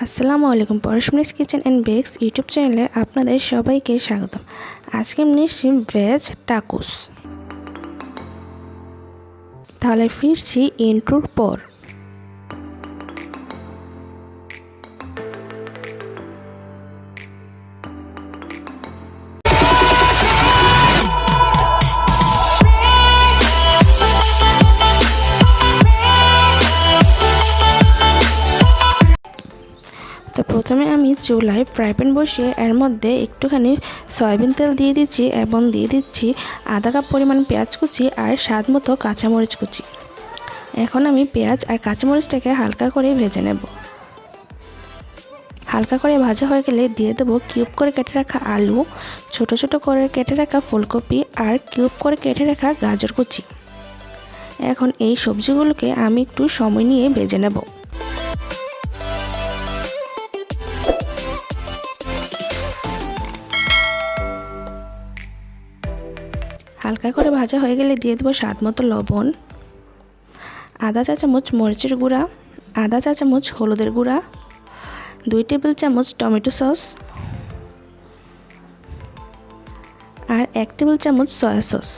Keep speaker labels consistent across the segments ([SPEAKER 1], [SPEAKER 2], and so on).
[SPEAKER 1] আসসালামু আলাইকুম। পরশমনিস kitchen and bakes YouTube চ্যানেলে আপনাদের সবাইকে স্বাগতম। আজকে আমি নিচ্ছি ভেজ টাকুস। তাহলে ফিরছি ইন্ট্রোর পর। তো প্রথমে আমি চুলায় ফ্রাই প্যান বসিয়ে এর মধ্যে একটুখানি সয়াবিন তেল দিয়ে দিচ্ছি এবং দিয়ে দিচ্ছি আধা কাপ পরিমাণ পেঁয়াজ কুচি আর স্বাদ মতো কাঁচামরিচ কুচি। এখন আমি পেঁয়াজ আর কাঁচামরিচটাকে হালকা করে ভেজে নেব। হালকা করে ভাজা হয়ে গেলে দিয়ে দেবো কিউব করে কেটে রাখা আলু, ছোট ছোট করে কেটে রাখা ফুলকপি আর কিউব করে কেটে রাখা গাজর কুচি। এখন এই সবজিগুলোকে আমি একটু সময় নিয়ে ভেজে নেব। হালকা করে ভাজা হয়ে গেলে দিয়ে দেবো স্বাদ মতো লবণ, আধা চা চামচ মরিচের গুঁড়া, আধা চা চামচ হলুদের গুঁড়া, 2 টেবিল চামচ টমেটো সস আর 1 টেবিল চামচ সয়া সস।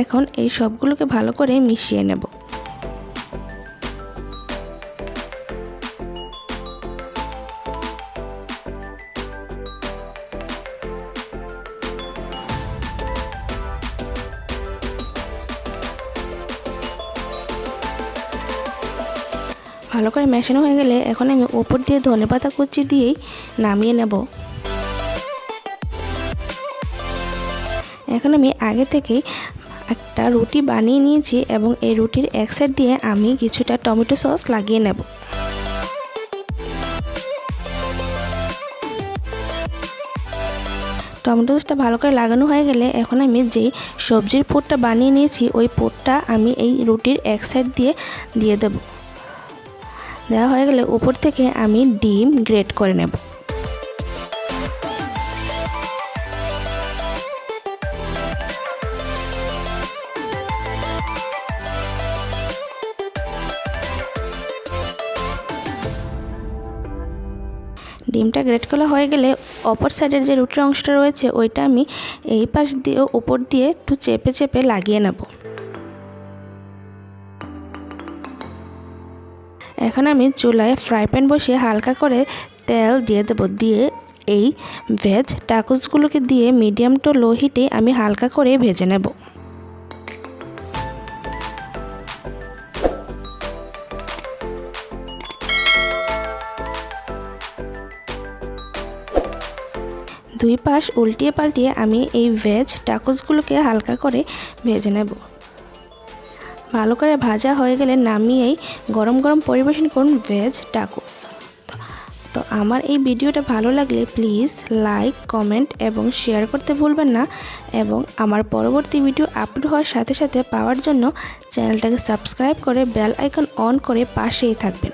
[SPEAKER 1] এখন এই সবগুলোকে ভালো করে মিশিয়ে নেব। ভালো করে মেশানো হয়ে গেলে এখন আমি উপর দিয়ে ধনেপাতা কুচি দিয়েই নামিয়ে নেব। এখন আমি আগে থেকেই একটা রুটি বানিয়ে নিয়েছি এবং এই রুটির এক সাইড দিয়ে আমি কিছুটা টমেটো সস লাগিয়ে নেব। টমেটো সসটা ভালো করে লাগানো হয়ে গেলে এখন আমি যেই সবজির পুরটা বানিয়ে নিয়েছি ওই পুরটা আমি এই রুটির এক সাইড দিয়ে দেব। দেওয়া হয়ে গেলে উপর থেকে আমি ডিম গ্রেট করে নেব। ডিমটা গ্রেট করা হয়ে গেলে অপর সাইডের যে রুটির অংশটা রয়েছে ওইটা আমি এই পাশ দিয়ে উপর দিয়ে একটু চেপে চেপে লাগিয়ে নেব। এখন আমি চুলায় ফ্রাই প্যান বসিয়ে হালকা করে তেল দিয়ে দেব। দিয়ে এই ভেজ টাকুসগুলোকে দিয়ে মিডিয়াম টু লো হিটে আমি হালকা করে ভেজে নেব। দুই পাশ উল্টিয়ে পাল্টিয়ে আমি এই ভেজ টাকুসগুলোকে হালকা করে ভেজে নেব। ভালো করে ভাজা হয়ে গেলে নামিয়েই গরম গরম পরিবেশন করুন ভেজ টাকুস। তো আমার এই ভিডিওটা ভালো লাগলে প্লিজ লাইক, কমেন্ট এবং শেয়ার করতে ভুলবেন না এবং আমার পরবর্তী ভিডিও আপলোড হওয়ার সাথে সাথে পাওয়ার জন্য চ্যানেলটাকে সাবস্ক্রাইব করে বেল আইকন অন করে পাশেই থাকবেন।